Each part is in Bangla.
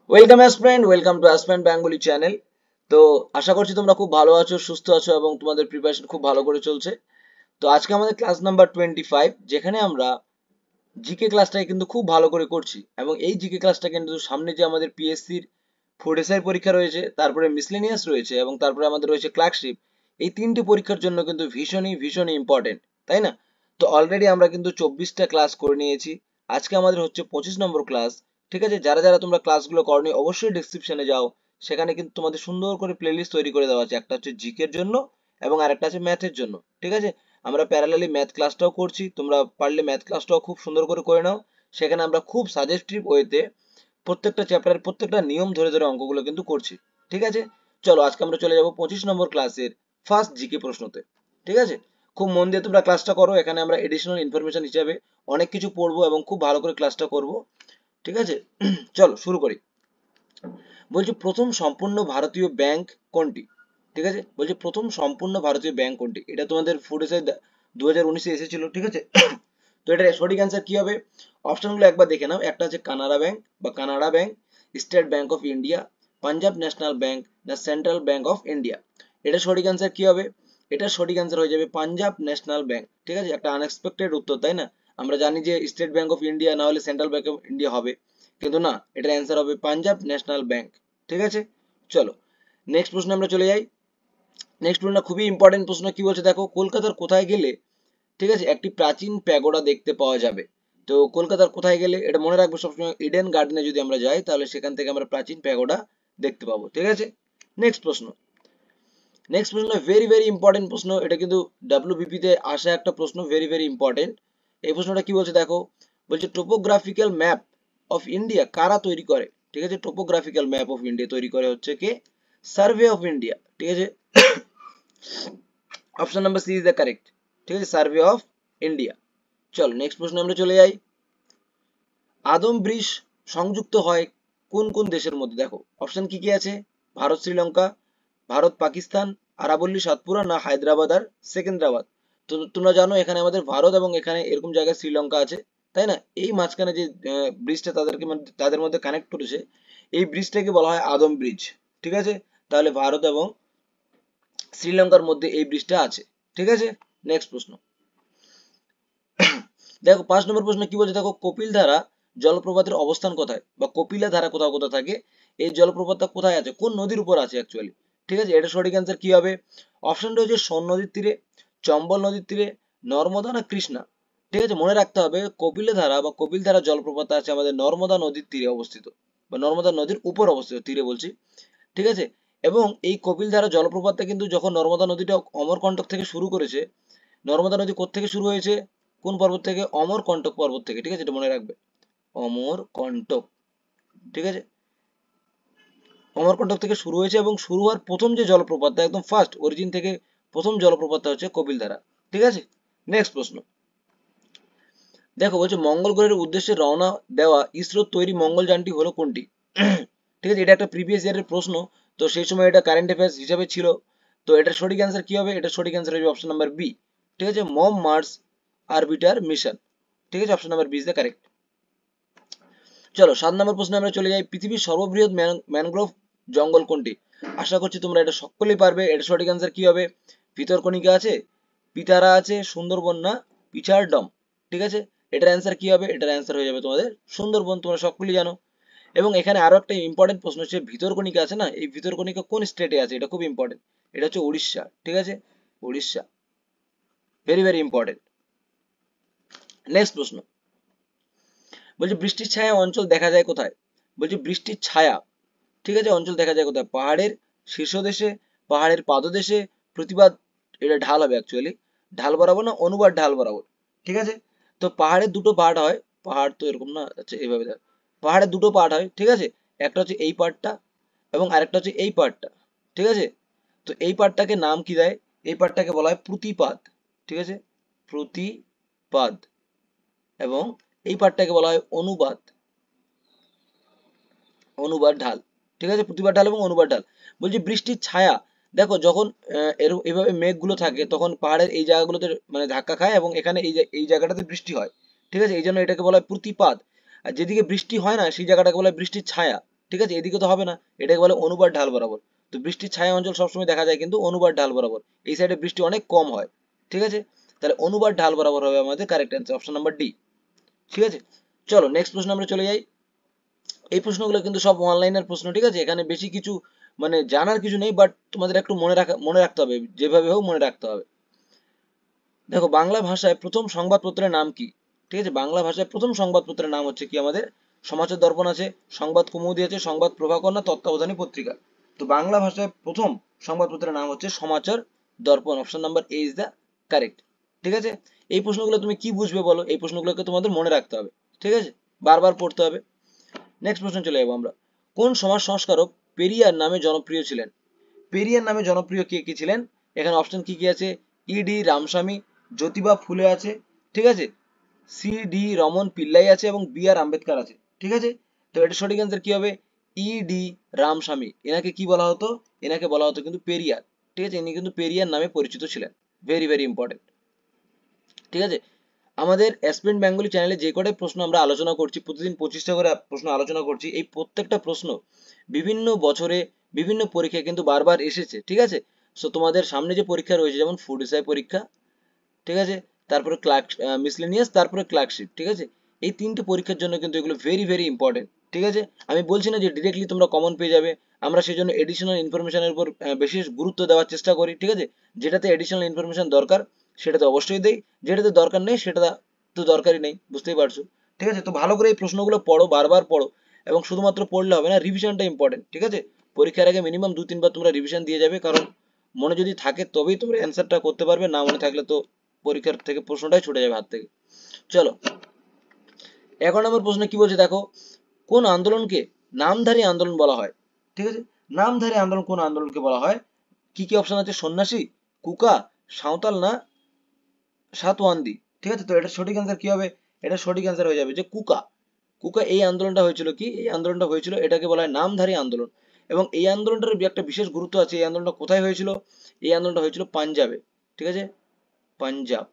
Welcome friend, welcome to aspirant Bengali channel. তো আশা করছি তোমরা খুব ভালো আছো, সুস্থ আছো এবং তোমাদের প্রিপারেশন খুব ভালো করে চলছে। তো আজকে আমাদের ক্লাস নাম্বার 25, যেখানে আমরা জিকে ক্লাসটাকে কিন্তু খুব ভালো করে করছি। এবং এই জিকে ক্লাসটা কিন্তু সামনে যে আমাদের পিএসসির ফুড এসআই পরীক্ষা রয়েছে, তারপরে মিসলেনিয়াস রয়েছে এবং তারপরে আমাদের রয়েছে ক্লার্কশিপ, এই তিনটি পরীক্ষার জন্য কিন্তু ভীষণই ভীষণই ইম্পর্টেন্ট, তাই না? তো অলরেডি আমরা কিন্তু 24টা ক্লাস করে নিয়েছি। আজকে আমাদের হচ্ছে 25 নম্বর ক্লাস। ঠিক আছে, যারা যারা তোমরা ক্লাসগুলো করনি অবশ্যই ডেসক্রিপশনে যাও, সেখানে কিন্তু তোমাদের সুন্দর করে প্লেলিস্ট তৈরি করে দেওয়া আছে। একটা হচ্ছে জিকের জন্য এবং আরেকটা আছে ম্যাথের জন্য। ঠিক আছে, আমরা প্যারালালি ম্যাথ ক্লাসটাও করছি, তোমরা পারলে ম্যাথ ক্লাসটাও খুব সুন্দর করে নাও। সেখানে আমরা খুব সাজেস্টিভ ওয়েতে প্রত্যেকটা চ্যাপ্টারের প্রত্যেকটা নিয়ম ধরে ধরে অঙ্কগুলো কিন্তু করছি। ঠিক আছে, চলো আজকে আমরা চলে যাব 25 নম্বর ক্লাসের ফার্স্ট জিকে প্রশ্নতে। ঠিক আছে, খুব মন দিয়ে তোমরা ক্লাসটা করো। এখানে আমরা এডিশনাল ইনফরমেশন হিসাবে অনেক কিছু পড়বো এবং খুব ভালো করে ক্লাসটা করব। ঠিক আছে, চলো শুরু করি। বলছি প্রথম সম্পূর্ণ ভারতীয় ব্যাংক কোনটি? ঠিক আছে, বলছি প্রথম সম্পূর্ণ ভারতীয় ব্যাংক কোনটি? এটা তোমাদের ফুড এসে 2019-এ এসেছিল। ঠিক আছে, তো এটার সঠিক অ্যান্সার কি হবে? অপশনগুলো একবার দেখে নাও। একটা আছে কানাড়া ব্যাংক বা Canada bank, state bank of India, Punjab national bank না সেন্ট্রাল ব্যাংক অফ ইন্ডিয়া। এটা সঠিক অ্যান্সার কি হবে? এটা সঠিক অ্যান্সার হয়ে যাবে পাঞ্জাব ন্যাশনাল ব্যাংক। ঠিক আছে, একটা আনএক্সপেক্টেড উত্তর, তাই না? আমরা জানি যে স্টেট ব্যাংক অফ ইন্ডিয়া না হলে সেন্ট্রাল ব্যাংক অফ ইন্ডিয়া হবে, কিন্তু না, এটার অ্যান্সার হবে পাঞ্জাব ন্যাশনাল ব্যাংক। ঠিক আছে, চলো নেক্সট প্রশ্নে আমরা চলে যাই। নেক্সট প্রশ্ন খুবই ইম্পর্টেন্ট প্রশ্ন। কি বলছে দেখো, কলকাতার কোথায় গেলে, ঠিক আছে, একটি প্রাচীন প্যাগোডা দেখতে পাওয়া যাবে? তো কলকাতার কোথায় গেলে, এটা মনে রাখবো সবসময়, ইডেন গার্ডেনে যদি আমরা যাই তাহলে সেখান থেকে আমরা প্রাচীন প্যাগোডা দেখতে পাবো। ঠিক আছে, নেক্সট প্রশ্ন। নেক্সট প্রশ্ন ভেরি ভেরি ইম্পর্টেন্ট প্রশ্ন। এটা কিন্তু ডাব্লিউবিপি তে আসা একটা প্রশ্ন, ভেরি ভেরি ইম্পর্টেন্ট। এই প্রশ্নটা কি বলছে দেখো, বলছে টোপোগ্রাফিক্যাল ম্যাপ অফ ইন্ডিয়া কারা তৈরি করে? ঠিক আছে, টোপোগ্রাফিক্যাল ম্যাপ অফ ইন্ডিয়া তৈরি করে হচ্ছে কে? Survey of India. ঠিক আছে, option number C is the correct. ঠিক আছে, সার্ভে অফ ইন্ডিয়া। চলো নেক্সট প্রশ্ন আমরা চলে যাই। আদম ব্রিজ সংযুক্ত হয় কোন কোন দেশের মধ্যে? দেখো অপশন কি কি আছে, ভারত শ্রীলঙ্কা, ভারত পাকিস্তান, আরাবল্লী সাতপুরা না হায়দ্রাবাদ আর সেকেন্দ্রাবাদ। তো তোমরা জানো এখানে আমাদের ভারত এবং এখানে এরকম জায়গায় শ্রীলঙ্কা আছে, তাই না? এই মাঝখানে যে ব্রিজটা তাদের মধ্যে কানেক্ট করেছে, এই ব্রিজটাকে বলা হয় আদম ব্রিজ। ঠিক আছে, তাহলে ভারত এবং শ্রীলঙ্কার মধ্যে এই ব্রিজটা আছে। ঠিক আছে, নেক্সট প্রশ্ন। দেখো 5 নম্বর প্রশ্ন কি বলছে দেখো, কপিল ধারা জলপ্রপাতের অবস্থান কোথায়? বা কপিলা ধারা কোথাও কোথাও থাকে, এই জলপ্রপাতটা কোথায় আছে, কোন নদীর উপর আছে অ্যাকচুয়ালি? ঠিক আছে, এটা সঠিক অ্যান্সার কি হবে? অপশন রয়েছে সোন নদীর তীরে, চম্বল নদীর তীরে, নর্মদা না কৃষ্ণা। ঠিক আছে, মনে রাখতে হবে কপিলা ধারা বা কপিল ধারা জলপ্রপাত আছে আমাদের নর্মদা নদীর তীরে অবস্থিত, বা নর্মদা নদীর উপর অবস্থিত, তীরে বলছি। ঠিক আছে, এবং এই কপিল ধারা জলপ্রপাতটা কিন্তু যখন নর্মদা নদীটা অমরকণ্টক থেকে শুরু করেছে, নর্মদা নদী কোত্থেকে শুরু হয়েছে, কোন পর্বত থেকে? অমরকণ্টক পর্বত থেকে। ঠিক আছে, এটা মনে রাখবে, অমরকণ্টক। ঠিক আছে, অমরকণ্টক থেকে শুরু হয়েছে এবং শুরু হওয়ার প্রথম যে জলপ্রপাতটা, একদম ফার্স্ট অরিজিন থেকে প্রথম জলপ্রপাতটা হচ্ছে কপিলধারা। ঠিক আছে, নেক্সট প্রশ্ন। দেখো বলছে মঙ্গল গ্রহের উদ্দেশ্যে রওনা দেওয়া ইসরোর তৈরি মঙ্গলযানটি হলো কোনটি? ঠিক আছে, এটা একটা প্রিভিয়াস ইয়ারের প্রশ্ন, তো সেই সময় এটা কারেন্ট অ্যাফেয়ার্স হিসাবে ছিল। তো এটার সঠিক অ্যান্সার কি হবে? এটা সঠিক অ্যান্সার হবে অপশন নাম্বার বি। ঠিক আছে, মম মার্স আরবিটার মিশন। ঠিক আছে, option number B is the correct. চলো 7 নম্বর প্রশ্নে আমরা চলে যাই। পৃথিবীর সর্ববৃহৎ ম্যানগ্রোভ জঙ্গল কোনটি? আশা করছি তোমরা এটা সকলেই পারবে। এটা সঠিক অ্যান্সার কি হবে? ভিতরকণিকা আছে, পিতারা আছে, সুন্দরবন না পিছাড়ডম। ঠিক আছে, এটার অ্যান্সার কি হবে? এটার অ্যান্সার হয়ে যাবে তোমাদের সুন্দরবন, তোমরা সকলেই জানো। এবং এখানে আরো একটা ইম্পর্টেন্ট প্রশ্ন হচ্ছে, ভিতরকণিকা আছে না, এই ভিতরকণিকা কোন স্টেটে আছে? এটা খুব ইম্পর্টেন্ট, এটা হচ্ছে উড়িষ্যা। ঠিক আছে, Orissa, very very important. Next প্রশ্ন, বলছে বৃষ্টির ছায়া অঞ্চল দেখা যায় কোথায়? বলছে বৃষ্টির ছায়া, ঠিক আছে, অঞ্চল দেখা যায় কোথায়? পাহাড়ের শীর্ষদেশে, পাহাড়ের পাদদেশে, প্রতিবাদ, এটা ঢাল হবে অ্যাকচুয়ালি, ঢাল বরাবর না অনুবাদ ঢাল বরাবর। ঠিক আছে, তো পাহাড়ের দুটো পার্ট হয়, পাহাড় তো এরকম না, আচ্ছা এইভাবে দেখ, পাহাড়ের দুটো পার্ট হয়। ঠিক আছে, একটা হচ্ছে এই পার্টটা এবং আরেকটা হচ্ছে এই পার্টটা। ঠিক আছে, তো এই পার্টটাকে নাম কি দেয়? এই পার্টটাকে বলা হয় প্রতিপাদ। ঠিক আছে, প্রতিপাদ। এবং এই পার্টটাকে বলা হয় অনুবাদ, অনুবাদ ঢাল। ঠিক আছে, প্রতিবার ঢাল এবং অনুবার ঢাল। বলছি বৃষ্টির ছায়া, দেখো যখন এভাবে মেঘগুলো থাকে তখন পাহাড়ের এই জায়গাগুলোতে মানে ধাক্কা খায় এবং এখানে এই জায়গাটাতে বৃষ্টি হয়। ঠিক আছে, এই জন্য এটাকে বলা হয় প্রতিপাদ। আর যেদিকে বৃষ্টি হয় না সেই জায়গাটাকে বলা হয় বৃষ্টির ছায়া। ঠিক আছে, এদিকে তো হবে না, এটাকে বলে অনুপাত ঢাল বরাবর। তো বৃষ্টির ছায়া অঞ্চল সবসময় দেখা যায় কিন্তু অনুপাত ঢাল বরাবর, এই সাইডে বৃষ্টি অনেক কম হয়। ঠিক আছে, তাহলে অনুপাত ঢাল বরাবর হবে আমাদের correct answer, option number D. ঠিক আছে, চলো নেক্সট প্রশ্ন আমরা চলে যাই। এই প্রশ্নগুলো কিন্তু সব অনলাইনের প্রশ্ন, ঠিক আছে, এখানে বেশি কিছু মানে জানার কিছু নেই, বাট তোমাদের একটু মনে রাখতে হবে, যেভাবে হোক মনে রাখতে হবে। দেখো, বাংলা ভাষায় প্রথম সংবাদপত্রের নাম কি? ঠিক আছে, বাংলা ভাষায় প্রথম সংবাদপত্রের নাম হচ্ছে কি আমাদের? সমাচার দর্পণ আছে, সংবাদ কৌমুদী আছে, সংবাদ প্রভাকর না তত্ত্বাবধানী পত্রিকা। তো বাংলা ভাষায় প্রথম সংবাদপত্রের নাম হচ্ছে সমাচার দর্পণ, option number A is the correct. ঠিক আছে, এই প্রশ্নগুলো তুমি কি বুঝবে বলো? এই প্রশ্নগুলোকে তোমাদের মনে রাখতে হবে, ঠিক আছে, বারবার পড়তে হবে। নেক্সট প্রশ্ন চলে যাবো আমরা। কোন সমাজ সংস্কারক পেরিয়ার নামে জনপ্রিয় ছিলেন? পেরিয়ার নামে জনপ্রিয় কে কে ছিলেন? এখানে অপশন কি কি আছে? ইডি রামস্বামী, জ্যোতিবা ফুলে আছে, ঠিক আছে, সি ডি রমন পিল্লাই আছে এবং বি আর আম্বেদকর আছে। ঠিক আছে, তো এটা সঠিক অ্যান্সার কি হবে? ইডি রামস্বামী। এনাকে কি বলা হতো? এনাকে বলা হতো কিন্তু পেরিয়ার। ঠিক আছে, ইনি কিন্তু পেরিয়ার নামে পরিচিত ছিলেন। Very very important. ঠিক আছে, আমাদের অ্যাসপিরেন্ট বেঙ্গলি চ্যানেলে যে কটাই প্রশ্ন আমরা আলোচনা করছি, প্রতিদিন 25টা করে প্রশ্ন আলোচনা করছি, এই প্রত্যেকটা প্রশ্ন বিভিন্ন বছরে বিভিন্ন পরীক্ষায় কিন্তু বারবার এসেছে। ঠিক আছে, সো তোমাদের সামনে যে পরীক্ষা রয়েছে, যেমন ফুড এসআই পরীক্ষা, ঠিক আছে, তারপরে ক্লার্ক মিসলেনিয়াস, তারপরে ক্লার্কশিপ, ঠিক আছে, এই তিনটে পরীক্ষার জন্য কিন্তু এগুলো ভেরি ভেরি ইম্পর্টেন্ট। ঠিক আছে, আমি বলছি না যে ডিরেক্টলি তোমরা কমন পেয়ে যাবে, আমরা সেই জন্য এডিশনাল ইনফরমেশনের উপর বেশি গুরুত্ব দেওয়ার চেষ্টা করি। ঠিক আছে, যেটাতে এডিশনাল ইনফরমেশন দরকার সেটাতে অবশ্যই দেই, যেটাতে দরকার নেই সেটা তো দরকারই নেই, বুঝতেই পারছো। ঠিক আছে, তো ভালো করে এই প্রশ্নগুলো পড়ো, বারবার পড়ো, এবং শুধুমাত্র পড়লে হবে না, রিভিশনটা ইম্পর্টেন্ট। ঠিক আছে, পরীক্ষার আগে মিনিমাম 2-3 বার তোমরা রিভিশন দিয়ে যাবে, কারণ মনে যদি থাকে তবেই তোমরা অ্যান্সারটা করতে পারবে, না মনে থাকলে তো পরীক্ষার থেকে প্রশ্নটাই ছুটে যাবে হাত থেকে। চলো, 11 নম্বর প্রশ্ন কি বলছে দেখো, কোন আন্দোলনকে নামধারী আন্দোলন বলা হয়? ঠিক আছে, নামধারী আন্দোলন কোন আন্দোলনকে বলা হয়? কি কি অপশন আছে? সন্ন্যাসী, কুকা, সাঁওতাল না সাতওয়ান্দি। ঠিক আছে, তো এটা সঠিক অ্যান্সার কি হবে? এটা সঠিক অ্যান্সার হয়ে যাবে যে কুকা। কুকা এই আন্দোলনটা হয়েছিল কি? এই আন্দোলনটা হয়েছিল, এটাকে বলা হয় নামধারী আন্দোলন। এবং এই আন্দোলনটার একটা বিশেষ গুরুত্ব আছে। এই আন্দোলনটা কোথায় হয়েছিল? এই আন্দোলনটা হয়েছিল পাঞ্জাবে। ঠিক আছে, পাঞ্জাব,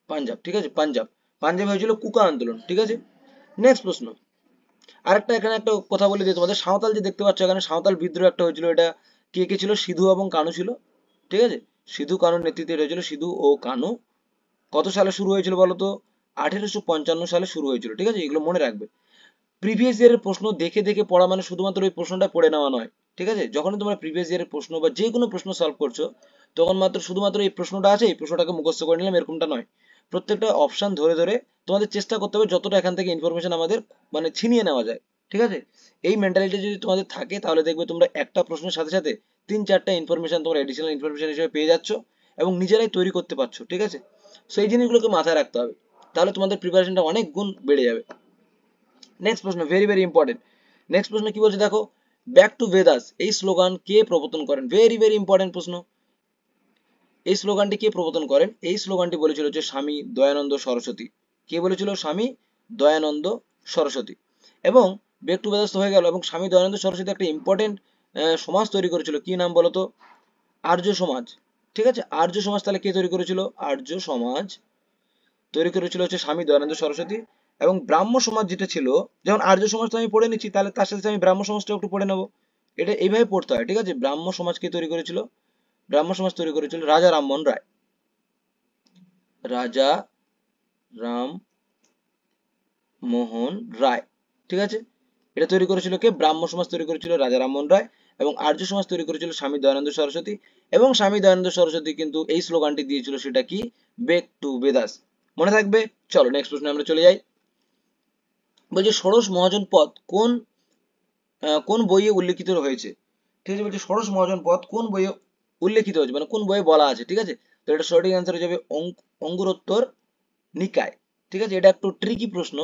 পাঞ্জাব, ঠিক আছে, পাঞ্জাব, পাঞ্জাবে হয়েছিল কুকা আন্দোলন। ঠিক আছে, নেক্সট প্রশ্ন। আরেকটা এখানে একটা কথা বলে দিই তোমাদের, সাঁওতাল যে দেখতে পাচ্ছ এখানে, সাঁওতাল বিদ্রোহ একটা হয়েছিল, এটা কে কে ছিল? সিধু এবং কানু ছিল। ঠিক আছে, সিধু কানুর নেতৃত্বে হয়েছিল, সিধু ও কানু। কত সালে শুরু হয়েছিল বলো তো? 1855 সালে শুরু হয়েছিল। ঠিক আছে, এগুলো মনে রাখবে। প্রিভিয়াস ইয়ারের প্রশ্ন দেখে দেখে পড়া মানে শুধুমাত্র ওই প্রশ্নটা পড়ে নেওয়া নয়। ঠিক আছে, যখনই তোমরা প্রিভিয়াস ইয়ারের প্রশ্ন বা যে কোনো প্রশ্ন সলভ করছো, তখন মাত্র শুধুমাত্র এই প্রশ্নটা আছে, এই প্রশ্নটাকে মুখস্থ করে নিলাম, এরকমটা নয়। প্রত্যেকটা অপশন ধরে ধরে তোমাদের চেষ্টা করতে হবে যতটা এখান থেকে ইনফরমেশন আমাদের মানে ছিনিয়ে নেওয়া যায়। ঠিক আছে, এই মেন্টালিটি যদি তোমাদের থাকে তাহলে দেখবে তোমরা একটা প্রশ্নের সাথে সাথে 3-4টা ইনফরমেশন তোমরা এডিশনাল ইনফরমেশন হিসেবে পেয়ে যাচ্ছ এবং নিজেরাই তৈরি করতে পারছো। ঠিক আছে, সো এই জিনিসগুলোকে মাথায় রাখতে হবে, তাহলে তোমাদের প্রিপারেশনটা অনেক গুণ বেড়ে যাবে। নেক্সট প্রশ্ন, ভেরি ভেরি ইম্পর্টেন্ট। নেক্সট প্রশ্ন কি বলছে দেখো, ব্যাক টু বেদাস এই স্লোগান কে প্রবর্তন করেন? ভেরি ভেরি ইম্পর্টেন্ট প্রশ্ন। এই স্লোগানটি কে প্রবর্তন করেন? এই স্লোগানটি বলেছিল যে স্বামী দয়ানন্দ সরস্বতী। কে বলেছিল? স্বামী দয়ানন্দ সরস্বতী। এবং ব্যাক টু বেদাস হয়ে গেল, এবং স্বামী দয়ানন্দ সরস্বতী একটা ইম্পর্টেন্ট সমাজ তৈরি করেছিল, কি নাম বলতো? আর্য সমাজ। ঠিক আছে, আর্য সমাজ তাহলে কে তৈরি করেছিল? আর্য সমাজ তৈরি করেছিল হচ্ছে স্বামী দয়ানন্দ সরস্বতী। এবং ব্রাহ্ম সমাজ যেটা ছিল, যেমন আর্য সমাজটা আমি পড়ে নিচ্ছি, তাহলে তার সাথে আমি ব্রাহ্ম সমাজটা একটু পড়ে নেবো। এটা এইভাবে পড়তে হয়। ঠিক আছে, ব্রাহ্ম সমাজকে তৈরি করেছিল, ব্রাহ্ম সমাজ তৈরি করেছিল রাজা রামমোহন রায়। রাজা রামমোহন রায়। ঠিক আছে, এটা তৈরি করেছিল কে? ব্রাহ্ম সমাজ তৈরি করেছিল রাজা রামমোহন রায়। এবং আর্য সমাজ তৈরি করেছিল স্বামী দয়ানন্দ সরস্বতী। এবং স্বামী দয়ানন্দ সরস্বতী কিন্তু এই স্লোগানটি দিয়েছিল, সেটা কি? Back to Vedas. মনে থাকবে। চলো নেক্সট প্রশ্নে আমরা চলে যাই। বলছে ষোড়শ মহাজন পদ কোন বইয়ে উল্লেখিত হয়েছে? ঠিক আছে, বলছে ষোড়শ মহাজন পদ কোন বইয়ে উল্লেখিত হয়েছে, মানে কোন বইয়ে বলা আছে। ঠিক আছে, তো এটা সঠিক অ্যান্সার হয়ে যাবে অঙ্গুরোত্তর নিকায়। ঠিক আছে, এটা একটু ট্রিকি প্রশ্ন,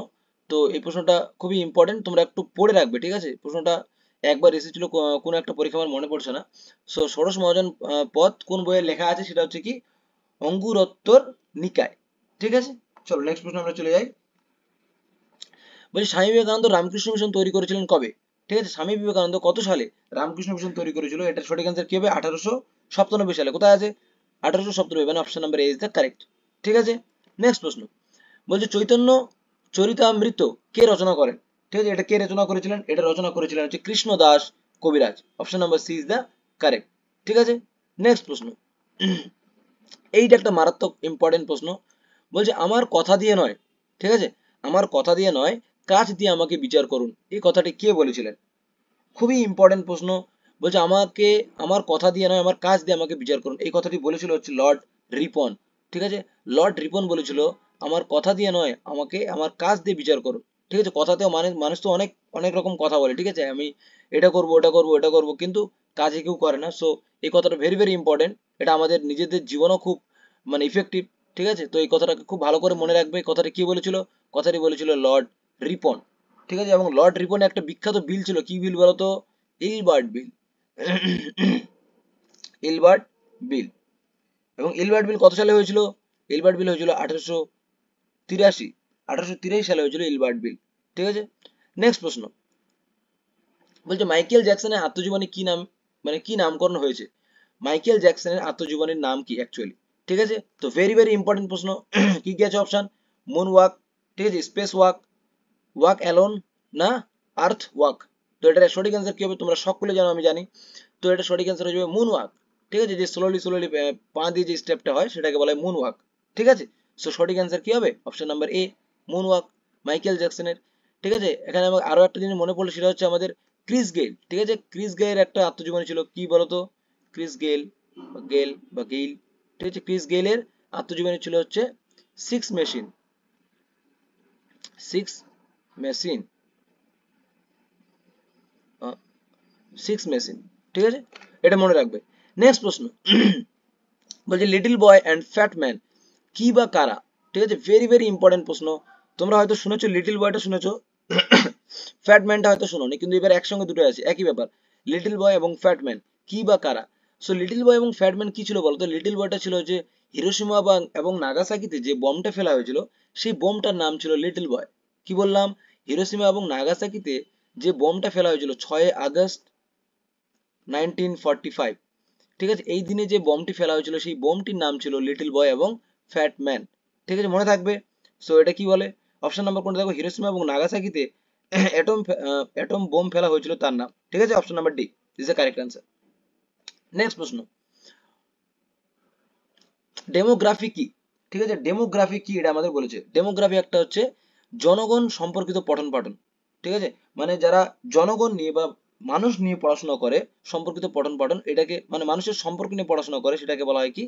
তো এই প্রশ্নটা খুবই ইম্পর্টেন্ট, তোমরা একটু পড়ে রাখবে। ঠিক আছে, প্রশ্নটা একবার এসেছিল কোনো একটা পরীক্ষা, আমার মনে পড়ছে না। সো ষোড়শ মহাজন পদ কোন বইয়ে লেখা আছে, সেটা হচ্ছে কি? অঙ্গুরোত্তর নিকায়। ঠিক আছে, চলো নেক্সট প্রশ্ন আমরা চলে যাই। বলছি স্বামী বিবেকানন্দ রামকৃষ্ণ মিশন তৈরি করেছিলেন কবে? ঠিক আছে, স্বামী বিবেকানন্দ কত সালে রামকৃষ্ণ মিশন তৈরি করেছিল? এটা সঠিক অ্যান্সার কি হবে? 1897 সালে। কোথায় আছে? 1897, মানে option number A is the correct. ঠিক আছে, নেক্সট প্রশ্ন। বলছে চৈতন্য চরিতামৃত কে রচনা করেন? ঠিক আছে, এটা কে রচনা করেছিলেন? এটা রচনা করেছিলেন হচ্ছে Krishna Das Kaviraj. Option number C is the correct. ঠিক আছে, নেক্সট প্রশ্ন। এইটা একটা মারাত্মক ইম্পর্টেন্ট প্রশ্ন। বলছে আমার কথা দিয়ে নয়, ঠিক আছে, আমার কথা দিয়ে নয়, কাজ দিয়ে আমাকে বিচার করুন, এই কথাটি কে বলেছিলেন? খুবই ইম্পর্টেন্ট প্রশ্ন। বলছে আমাকে, আমার কথা দিয়ে নয়, আমার কাজ দিয়ে আমাকে বিচার করুন, এই কথাটি বলেছিল হচ্ছে লর্ড রিপন। ঠিক আছে, লর্ড রিপন বলেছিল আমার কথা দিয়ে নয়, আমাকে আমার কাজ দিয়ে বিচার করুন। ঠিক আছে, কথাতেও মানুষ তো অনেক অনেক রকম কথা বলে, ঠিক আছে, আমি এটা করব ওটা করব এটা করব, কিন্তু কাজে কেউ করে না। সো এই কথাটা ভেরি ভেরি ইম্পর্টেন্ট, এটা আমাদের নিজেদের জীবনও খুব মানে ইফেক্টিভ। ঠিক আছে, তো এই কথাটাকে খুব ভালো করে মনে রাখবে। কথাটি কি বলেছিল? কথাটি বলেছিল লর্ড রিপন। ঠিক আছে, এবং লর্ড রিপনের একটা বিখ্যাত বিল ছিল, কি বিল বলতো? ইলবার্ট বিল। ইলবার্ট বিল। এবং ইলবার্ট বিল কত সালে হয়েছিল? ইলবার্ট বিল হয়েছিল 1883। 1883 সালে হয়েছিল ইলবার্ট বিল। ঠিক আছে, নেক্সট প্রশ্ন। বলছে মাইকেল জ্যাকসনের আত্মজীবনী কি নাম, মানে কি নামকরণ হয়েছে? মাইকেল জ্যাকসনের আত্মজীবনীর নাম কি অ্যাকচুয়ালি? ঠিক আছে, তো ভেরি ভেরি ইম্পর্টেন্ট প্রশ্ন। কি কি আছে অপশন? মুন ওয়াক, ঠিক আছে, স্পেস ওয়াক, ওয়াক অ্যালোন, না আর্থ ওয়াক। তো এটার সঠিক অ্যান্সার কি হবে? তোমরা সকলে জানো, আমি জানি। তো এটা সঠিক অ্যান্সার হয়ে যাবে মুন ওয়াক। ঠিক আছে, যে স্লোলি স্লোলি পা দিয়ে যে স্টেপটা হয় সেটাকে বলা হয় মুন ওয়াক। ঠিক আছে, সো সঠিক অ্যান্সার কি হবে? Option number A, moonwalk, Michael জ্যাকসনের। ঠিক আছে, এখানে আমার আরো একটা জিনিস মনে পড়লো, সেটা হচ্ছে আমাদের ক্রিস গেইল। ঠিক আছে, ক্রিস গেইলের একটা আত্মজীবনী ছিল, কি বলতো? ক্রিস গেইল বা গেল বা গেইল, ঠিক আছে, ক্রিস গেইলের আত্মজীবনী ছিল হচ্ছে six machine. Six machine, six machine. ঠিক আছে, এটা মনে রাখবে। নেক্সট প্রশ্ন। বলছে little boy and fat man কি বা কারা? ঠিক আছে, ভেরি ভেরি ইম্পর্টেন্ট প্রশ্ন। তোমরা হয়তো শুনেছো লিটল বয়টা শুনেছো, ফ্যাট ম্যানটা হয়তো শোনোনি, কিন্তু এবার একসঙ্গে দুটো আছে, একই ব্যাপার। লিটল বয় এবং ফ্যাট ম্যান কি বা কারা? সো লিটল বয় এবং ফ্যাট ম্যান কি ছিল বলতো? লিটল বয়টা ছিল যে হিরোশিমা এবং নাগাসাকিতে যে বোমটা ফেলা হয়েছিল, সেই বোমটার নাম ছিল লিটল বয়। কি বললাম? হিরোশিমা এবং নাগাসাকিতে যে বোমটা ফেলা হয়েছিল 6 আগস্ট 1945, ঠিক আছে, এই দিনে যে বোমটি ফেলা হয়েছিল সেই বোমটির নাম ছিল লিটল বয় এবং ফ্যাট ম্যান। ঠিক আছে, মনে থাকবে। সো এটা কি বলে? অপশন নাম্বার কোনটা দেখো? হিরোশিমা এবং নাগাসাকিতে অ্যাটম অ্যাটম বোম ফেলা হয়েছিল তার নাম। ঠিক আছে, option number D is the correct answer. Next প্রশ্ন। ডেমোগ্রাফি কি? ঠিক আছে, ডেমোগ্রাফি কি এটা আমাদের বলেছে। ডেমোগ্রাফি একটা হচ্ছে জনগণ সম্পর্কিত পঠন পাঠন। ঠিক আছে, মানে যারা জনগণ নিয়ে বা মানুষ নিয়ে পড়াশোনা করে সম্পর্কিত পঠন পাঠন, এটাকে মানে মানুষের সম্পর্ক নিয়ে পড়াশোনা করে, সেটাকে বলা হয় কি?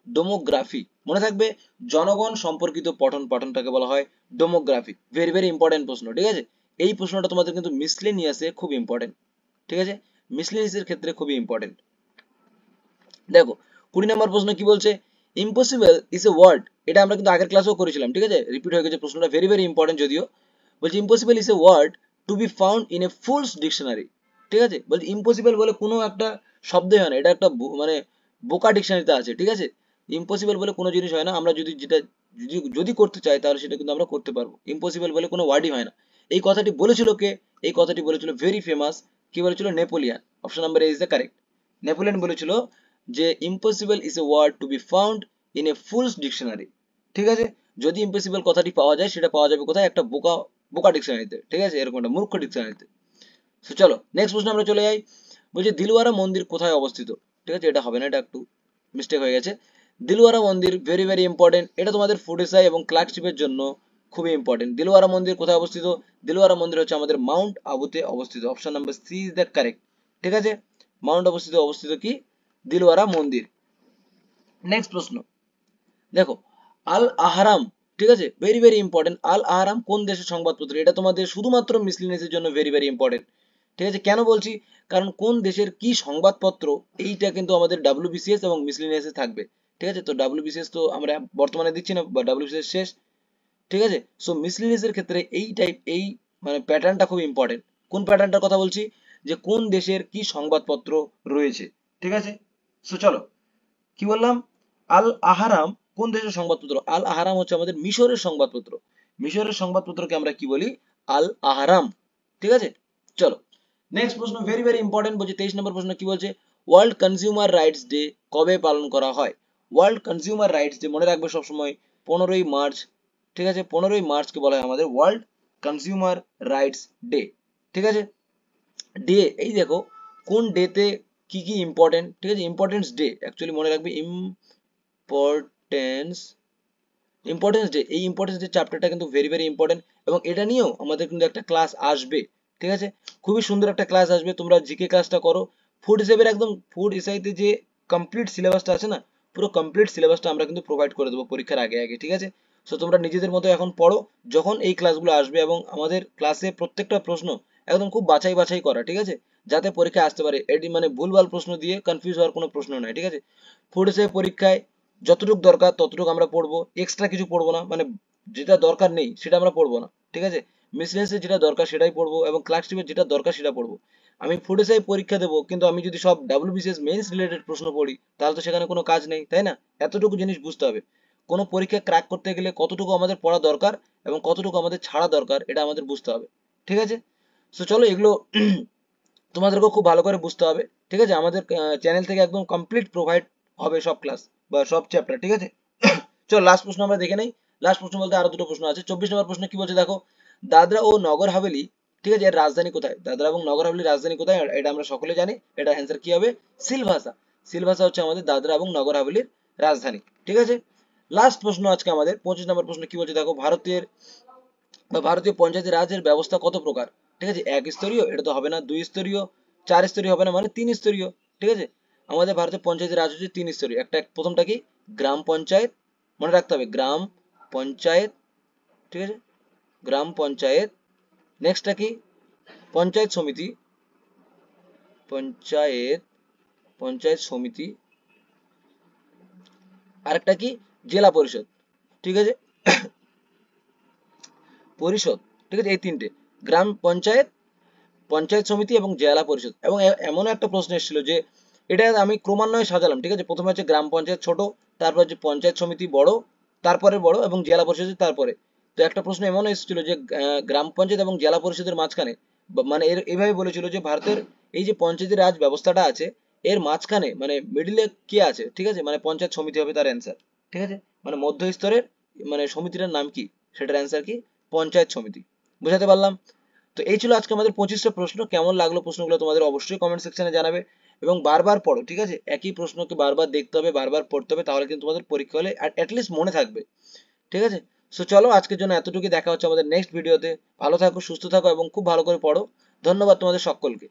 ডেমোগ্রাফি। মনে থাকবে, জনগণ সম্পর্কিত পঠন পাঠনটাকে বলা হয় ডেমোগ্রাফি। ভেরি ভেরি ইম্পর্টেন্ট প্রশ্ন। ঠিক আছে, এই প্রশ্নটা তোমাদের কিন্তু মিসলেনিয়াসে খুব ইম্পর্টেন্ট। ঠিক আছে, মিসলেনিয়াসের ক্ষেত্রে খুবই ইম্পর্টেন্ট। দেখো 20 নম্বর প্রশ্ন কি বলছে? ইম্পসিবল ইজ এ ওয়ার্ড, এটা আমরা কিন্তু আগের ক্লাসেও করেছিলাম, ঠিক আছে, রিপিট হয়ে গেছে প্রশ্নটা, ভেরি ভেরি ইম্পর্টেন্ট যদিও। বলছে impossible is a word to be found in a fool's dictionary. ঠিক আছে, বলছে ইম্পসিবল বলে কোনো একটা শব্দই হয় না, এটা একটা মানে বোকা ডিকশনারিতে আছে। ঠিক আছে, ইম্পসিবল বলে কোনো জিনিস হয় না, আমরা যদি যেটা যদি করতে চাই তাহলে সেটা কিন্তু আমরা করতে পারবো। ইম্পসিবল বলে কোনো ওয়ার্ডই হয় না। এই কথাটি বলেছিল কে? এই কথাটি বলেছিল ভেরি ফেমাস, কি বলেছিল? Napoleon. Option number A is the correct. Napoleon বলেছিল যে impossible is a word to be found in a fool's dictionary. ঠিক আছে, যদি ইম্পসিবল কথাটি পাওয়া যায়, সেটা পাওয়া যাবে কোথায়? একটা বোকা বোকা ডিকশনারিতে। ঠিক আছে, এরকম একটা মূর্খ ডিকশনারিতে। তো চলো নেক্সট প্রশ্ন আমরা চলে যাই। বলছি দিলওয়ারা মন্দির কোথায় অবস্থিত? ঠিক আছে, এটা হবে না, এটা একটু মিস্টেক হয়ে গেছে। দিলওয়ারা মন্দির ভেরি ভেরি ইম্পর্টেন্ট, এটা তোমাদের ফুড এসআই এবং ক্লার্কশিপের জন্য খুবই ইম্পর্টেন্ট। দিলওয়ারা মন্দির কোথায় অবস্থিত? দিলওয়ারা মন্দির হচ্ছে আমাদের মাউন্ট আবুতে অবস্থিত। Option number C is the correct. ঠিক আছে, মাউন্ট অবস্থিত অবস্থিত কি? দিলওয়ারা মন্দির। নেক্সট প্রশ্ন। দেখো আল আহরাম, ঠিক আছে, ভেরি ভেরি ইম্পর্টেন্ট। আল আহরাম কোন দেশের সংবাদপত্র? এটা তোমাদের শুধুমাত্র মিসলিনিয়াসের জন্য ভেরি ভেরি ইম্পর্টেন্ট। ঠিক আছে, কেন বলছি? কারণ কোন দেশের কি সংবাদপত্র, এইটা কিন্তু আমাদের ডাব্লিউবিসিএস এবং মিসলিনিয়াসে থাকবে। ঠিক আছে, তো ডাব্লিউবিসিএস তো আমরা বর্তমানে দিচ্ছি না, বা ডাব্লিউবিসিএস শেষ। ঠিক আছে, সো মিসলিনিয়াসের ক্ষেত্রে এই মানে প্যাটার্নটা খুব ইম্পর্টেন্ট। কোন প্যাটার্নটার কথা বলছি? যে কোন দেশের কি সংবাদপত্র রয়েছে। ঠিক আছে, সো চলো কি বললাম? আল আহারাম কোন দেশের সংবাদপত্র? আল আহারাম হচ্ছে আমাদের মিশরের সংবাদপত্র। মিশরের সংবাদপত্রকে আমরা কি বলি? আল আহারাম। ঠিক আছে, চলো নেক্সট প্রশ্ন, ভেরি ভেরি ইম্পর্টেন্ট। বলছে 23 নম্বর প্রশ্ন কি বলছে? ওয়ার্ল্ড কনজিউমার রাইটস ডে কবে পালন করা হয়? ওয়ার্ল্ড কনজিউমার রাইটস ডে মনে রাখবে সবসময় 15ই মার্চ। ঠিক আছে, 15ই মার্চকে বলা হয় আমাদের ওয়ার্ল্ড কনজিউমার রাইটস ডে। ঠিক আছে, ডে এই দেখো কোন ডেতে কি কি ইম্পর্টেন্ট, ঠিক আছে, ইম্পর্টেন্স ডে অ্যাকচুয়ালি মনে রাখবে, ইম্পর্টেন্স ইম্পর্টেন্স ডে, এই ইম্পর্টেন্স ডে চ্যাপ্টারটা কিন্তু ভেরি ভেরি ইম্পর্টেন্ট, এবং এটা নিয়েও আমাদের কিন্তু একটা ক্লাস আসবে। ঠিক আছে, খুবই সুন্দর একটা ক্লাস আসবে, তোমরা জিকে ক্লাসটা করো। ফুড হিসেবে একদম ফুড এসআইতে যে কমপ্লিট সিলেবাসটা আছে না, পুরো কমপ্লিট সিলেবাসটা আমরা কিন্তু প্রোভাইড করে দেবো পরীক্ষার আগে আগে। ঠিক আছে, সো তোমরা নিজেদের মতো এখন পড়ো, যখন এই ক্লাসগুলো আসবে, এবং আমাদের ক্লাসে প্রত্যেকটা প্রশ্ন একদম খুব বাছাই বাছাই করা, ঠিক আছে, যাতে পরীক্ষায় আসতে পারে, এটি মানে ভুলভাল প্রশ্ন দিয়ে কনফিউজ হওয়ার কোনো প্রশ্ন নাই। ঠিক আছে, ফুড হিসেবে পরীক্ষায় যতটুকু দরকার ততটুকু আমরা পড়বো, এক্সট্রা কিছু পড়বো না, মানে যেটা দরকার নেই সেটা আমরা পড়বো না। ঠিক আছে, মিসলেন্সে যেটা দরকার সেটাই পড়বো, এবং ক্লার্কশিপে যেটা দরকার সেটা পড়বো। আমি ফুড এসআই পরীক্ষা দেবো, কিন্তু আমি যদি সব ডাব্লিউবিসিএস মেইনস রিলেটেড প্রশ্ন পড়ি, তাহলে তো সেখানে কোনো কাজ নেই, তাই না? এতটুকু জিনিস বুঝতে হবে, কোনো পরীক্ষা ক্র্যাক করতে গেলে কতটুকু আমাদের পড়া দরকার এবং কতটুকু আমাদের ছাড়া দরকার, এটা আমাদের বুঝতে হবে। ঠিক আছে, সো চলো এগুলো তোমাদেরকেও খুব ভালো করে বুঝতে হবে। ঠিক আছে, আমাদের চ্যানেল থেকে একদম কমপ্লিট প্রোভাইড হবে সব ক্লাস বা সব চ্যাপ্টার। ঠিক আছে, চলো লাস্ট প্রশ্ন আমরা দেখে নেই। লাস্ট প্রশ্ন বলতে আরো দুটো প্রশ্ন আছে। 24 নম্বর প্রশ্ন কি বলছে দেখো, দাদরা ও নগর হাভেলি, ঠিক আছে, এর রাজধানী কোথায়? দাদরা এবং নগর হাভেলির রাজধানী কোথায়? এটা আমরা সকলে জানি, এটা অ্যান্সার কি হবে? সিলভাসা। সিলভাসা হচ্ছে আমাদের দাদরা এবং নগর হাভেলির রাজধানী। ঠিক আছে, লাস্ট প্রশ্ন আজকে আমাদের 25 নম্বর প্রশ্ন কি বলছে দেখো, ভারতীয় পঞ্চায়েতি রাজের ব্যবস্থা কত প্রকার? ঠিক আছে, এক স্তরীয় এটা তো হবে না, দুই স্তরীয়, চার স্তরীয় হবে না, মানে তিন স্তরীয়। ঠিক আছে, আমাদের ভারতের পঞ্চায়েতি রাজ হচ্ছে তিন স্তরীয়। প্রথমটা কি? গ্রাম পঞ্চায়েত, মনে রাখতে হবে গ্রাম পঞ্চায়েত। ঠিক আছে, গ্রাম পঞ্চায়েত। নেক্সটটা কি? পঞ্চায়েত সমিতি, পঞ্চায়েত পঞ্চায়েত সমিতি। আরেকটা কি? জেলা পরিষদ। ঠিক আছে, পরিষদ। ঠিক আছে, এই তিনটে, গ্রাম পঞ্চায়েত, পঞ্চায়েত সমিতি এবং জেলা পরিষদ। এবং এমন একটা প্রশ্ন এসেছিল যে এটা আমি ক্রমান্বয়ে সাজালাম। ঠিক আছে, প্রথমে হচ্ছে গ্রাম পঞ্চায়েত ছোট, তারপর হচ্ছে পঞ্চায়েত সমিতি বড়, তারপরে বড়, এবং জেলা পরিষদ তারপরে। তো একটা প্রশ্ন এমন এসেছিল যে গ্রাম পঞ্চায়েত এবং জেলা পরিষদের মাঝখানে, মানে এইভাবে বলেছিল যে ভারতের এই যে পঞ্চায়েতি রাজ ব্যবস্থাটা আছে, এর মাঝখানে মানে মিডিলে কে আছে? ঠিক আছে, মানে পঞ্চায়েত সমিতি হবে তার অ্যান্সার। ঠিক আছে, মানে মধ্য স্তরের মানে সমিতিটার নাম কি, সেটার অ্যান্সার কি? পঞ্চায়েত সমিতি। বুঝাতে পারলাম? তো এই ছিল আজকে আমাদের 25টা প্রশ্ন। কেমন লাগলো প্রশ্নগুলো তোমাদের অবশ্যই কমেন্ট সেকশনে জানাবে, এবং বারবার পড়ো। ঠিক আছে, একই প্রশ্নকে বারবার দেখতে হবে, বারবার পড়তে হবে, তাহলে কিন্তু তোমাদের পরীক্ষা হলে অ্যাটলিস্ট মনে থাকবে। ঠিক আছে, সো চলো আজকের জন্য এতটুকুই, দেখা হচ্ছে আমাদের নেক্সট ভিডিওতে। ভালো থাকো, সুস্থ থাকো এবং খুব ভালো করে পড়ো। ধন্যবাদ তোমাদের সকলকে।